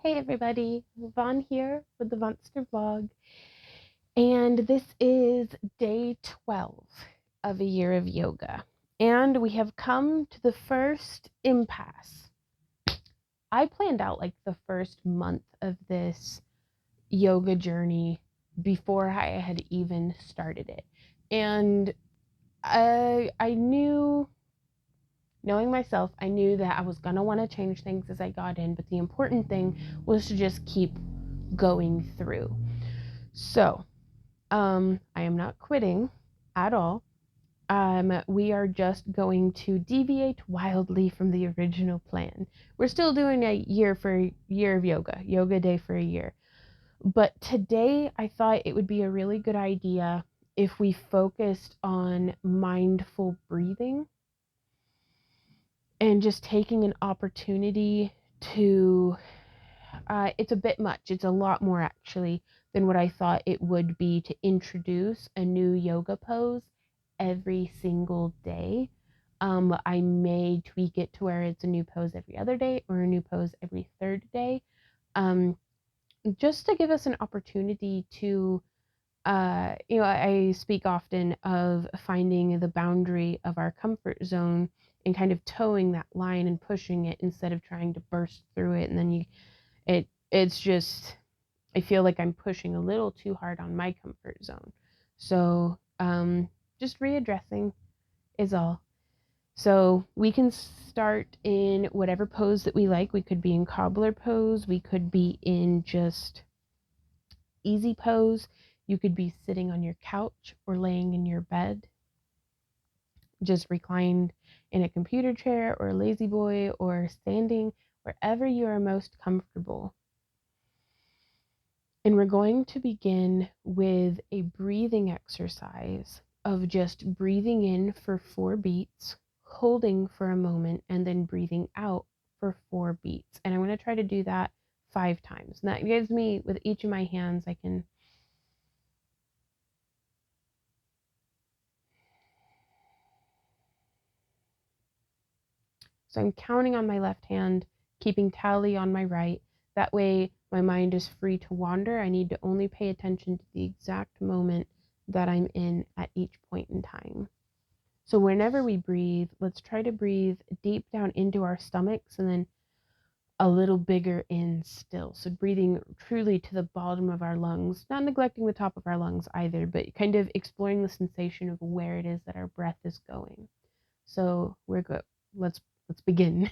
Hey everybody, Vaughn here with the Vonster vlog, and this is day 12 of a year of yoga, and we have come to the first impasse. I planned out like the first month of this yoga journey before I had even started it, and I knew, knowing myself, I knew that I was gonna want to change things as I got in, but the important thing was to just keep going through. So, I am not quitting at all. We are just going to deviate wildly from the original plan. We're still doing a year of yoga day for a year. But today I thought it would be a really good idea if we focused on mindful breathing and just taking an opportunity to it's a bit much. It's a lot more actually than what I thought it would be to introduce a new yoga pose every single day. I may tweak it to where it's a new pose every other day or a new pose every third day, um, just to give us an opportunity to, I speak often of finding the boundary of our comfort zone and kind of towing that line and pushing it instead of trying to burst through it. And then it's just, I feel like I'm pushing a little too hard on my comfort zone. So just readdressing is all. So we can start in whatever pose that we like. We could be in cobbler pose. We could be in just easy pose. You could be sitting on your couch or laying in your bed, just reclined in a computer chair or a lazy boy or standing wherever you are most comfortable. And we're going to begin with a breathing exercise of just breathing in for 4 beats, holding for a moment, and then breathing out for 4 beats. And I'm going to try to do that 5 times. And that gives me, with each of my hands, I can. So I'm counting on my left hand, keeping tally on my right. That way my mind is free to wander. I need to only pay attention to the exact moment that I'm in at each point in time. So whenever we breathe, let's try to breathe deep down into our stomachs and then a little bigger in still. So breathing truly to the bottom of our lungs, not neglecting the top of our lungs either, but kind of exploring the sensation of where it is that our breath is going. So we're good. Let's begin.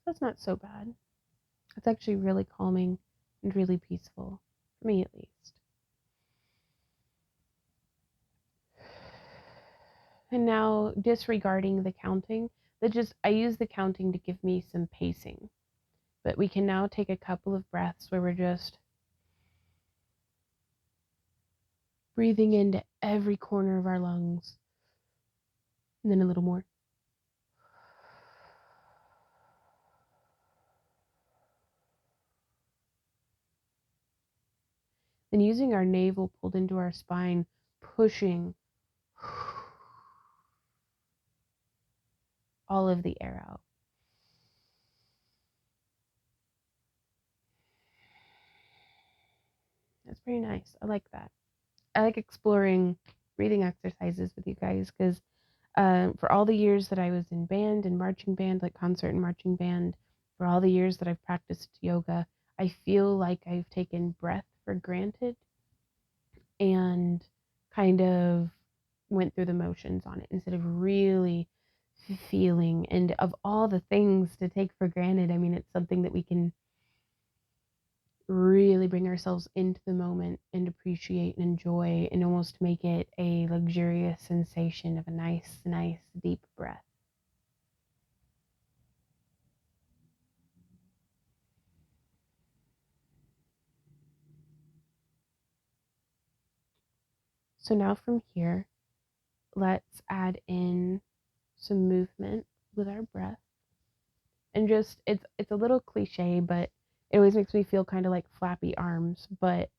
That's not so bad. It's actually really calming and really peaceful, for me at least. And now, disregarding the counting, I use the counting to give me some pacing. But we can now take a couple of breaths where we're just breathing into every corner of our lungs, and then a little more. Then using our navel pulled into our spine, pushing all of the air out. That's very nice. I like that. I like exploring breathing exercises with you guys because for all the years that I was in band and marching band, like concert and marching band, for all the years that I've practiced yoga, I feel like I've taken breath for granted and kind of went through the motions on it instead of really feeling, and of all the things to take for granted, I mean, it's something that we can really bring ourselves into the moment and appreciate and enjoy and almost make it a luxurious sensation of a nice deep breath. So now from here, let's add in some movement with our breath. And just it's a little cliche, but it always makes me feel kind of like flappy arms, but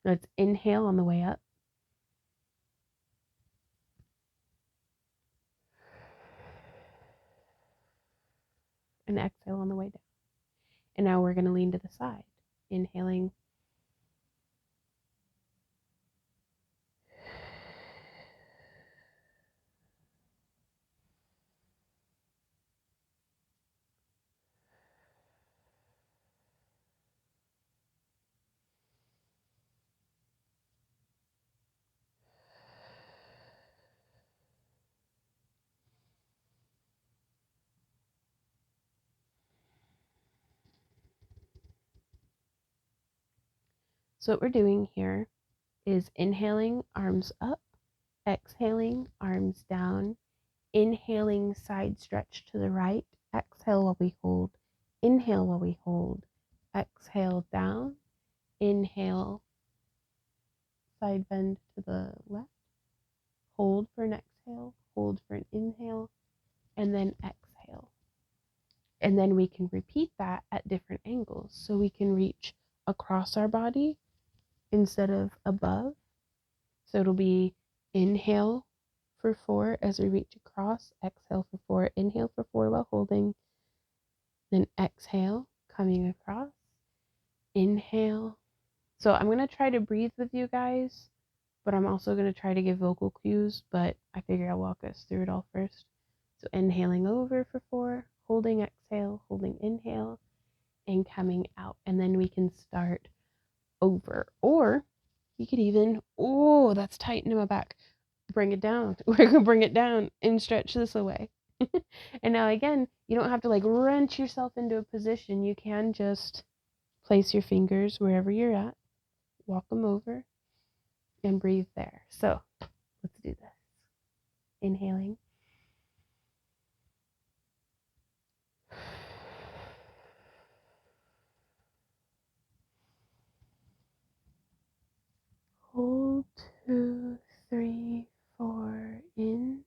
let's inhale on the way up. And exhale on the way down. And now we're going to lean to the side, inhaling. So what we're doing here is inhaling, arms up, exhaling, arms down, inhaling, side stretch to the right, exhale while we hold, inhale while we hold, exhale down, inhale, side bend to the left, hold for an exhale, hold for an inhale, and then exhale. And then we can repeat that at different angles. So we can reach across our body instead of above. So it'll be inhale for 4 as we reach across, exhale for 4, inhale for 4 while holding, then exhale, coming across, inhale. So I'm going to try to breathe with you guys, but I'm also going to try to give vocal cues, but I figure I'll walk us through it all first. So inhaling over for 4, holding exhale, holding inhale, and coming out. And then we can start over. Or you could even, oh, that's tight in my back. Bring it down. We're going to bring it down and stretch this away. And now again, you don't have to like wrench yourself into a position. You can just place your fingers wherever you're at, walk them over, and breathe there. So let's do this. Inhaling. Hold 2, 3, 4 in.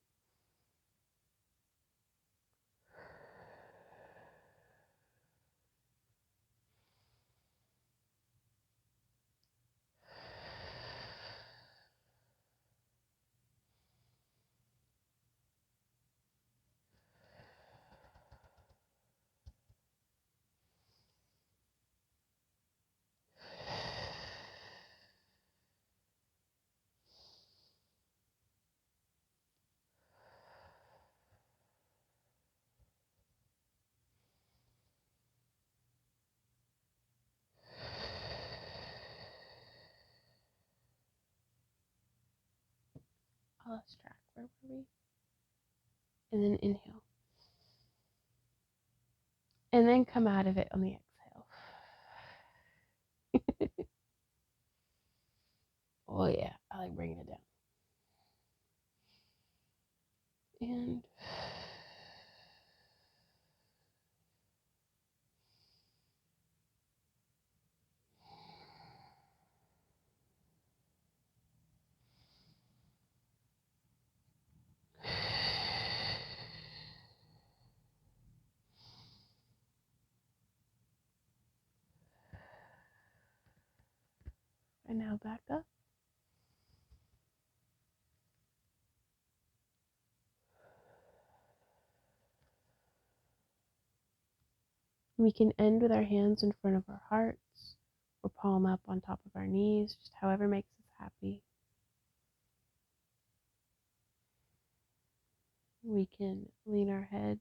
I lost track. Where were we? And then inhale. And then come out of it on the exhale. Oh yeah, I like bringing it down. And now back up. We can end with our hands in front of our hearts or palm up on top of our knees, just however makes us happy. We can lean our head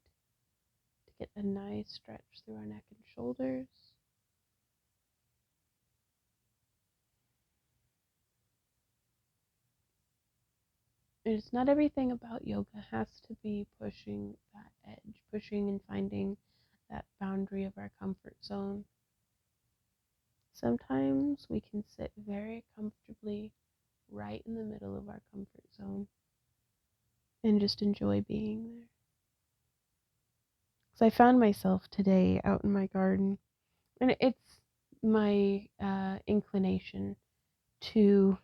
to get a nice stretch through our neck and shoulders. It's not everything about yoga has to be pushing that edge, pushing and finding that boundary of our comfort zone. Sometimes we can sit very comfortably right in the middle of our comfort zone and just enjoy being there. So I found myself today out in my garden, and it's my inclination to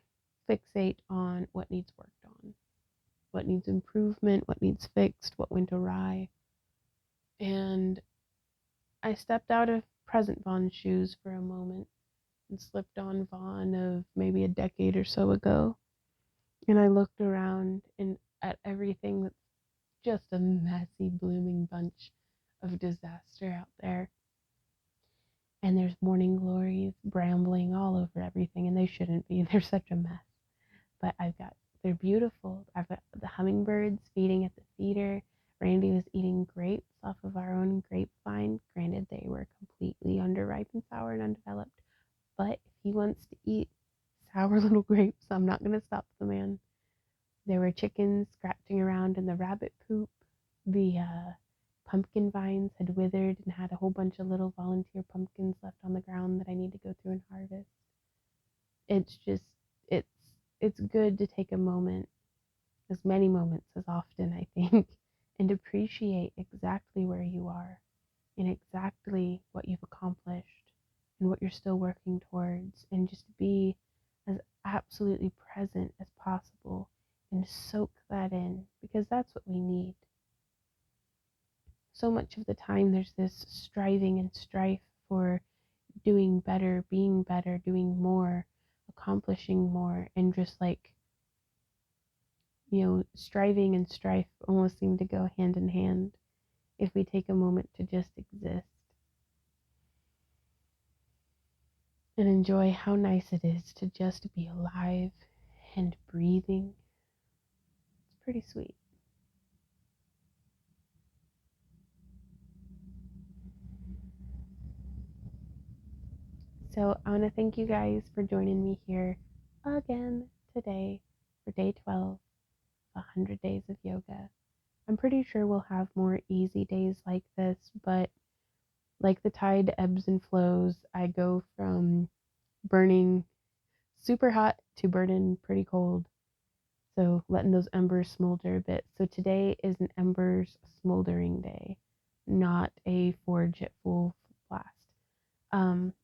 fixate on what needs worked on, what needs improvement, what needs fixed, what went awry. And I stepped out of present Vaughn's shoes for a moment and slipped on Vaughn of maybe a decade or so ago. And I looked around and at everything that's just a messy, blooming bunch of disaster out there. And there's morning glories brambling all over everything, and they shouldn't be. They're such a mess. But they're beautiful. I've got the hummingbirds feeding at the feeder. Randy was eating grapes off of our own grapevine. Granted, they were completely underripe and sour and undeveloped. But if he wants to eat sour little grapes, I'm not going to stop the man. There were chickens scratching around in the rabbit poop. The pumpkin vines had withered and had a whole bunch of little volunteer pumpkins left on the ground that I need to go through and harvest. It's just, it's, it's good to take a moment, as many moments as often, I think, and appreciate exactly where you are and exactly what you've accomplished and what you're still working towards, and just be as absolutely present as possible and soak that in, because that's what we need. So much of the time, there's this striving and strife for doing better, doing more, accomplishing more, and just like, striving and strife almost seem to go hand in hand if we take a moment to just exist and enjoy how nice it is to just be alive and breathing. It's pretty sweet. So I want to thank you guys for joining me here again today for day 12, 100 days of yoga. I'm pretty sure we'll have more easy days like this, but like the tide ebbs and flows, I go from burning super hot to burning pretty cold. So letting those embers smolder a bit. So today is an embers smoldering day, not a forge at full blast.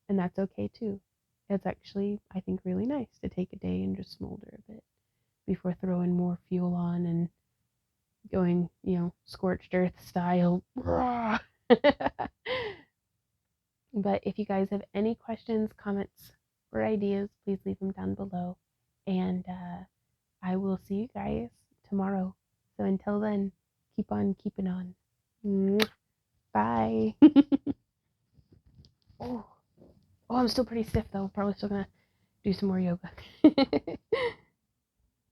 And that's okay too. It's actually, I think, really nice to take a day and just smolder a bit before throwing more fuel on and going, scorched earth style. But if you guys have any questions, comments, or ideas, please leave them down below. And I will see you guys tomorrow. So until then, keep on keeping on. Bye. Oh, I'm still pretty stiff though. Probably still gonna do some more yoga.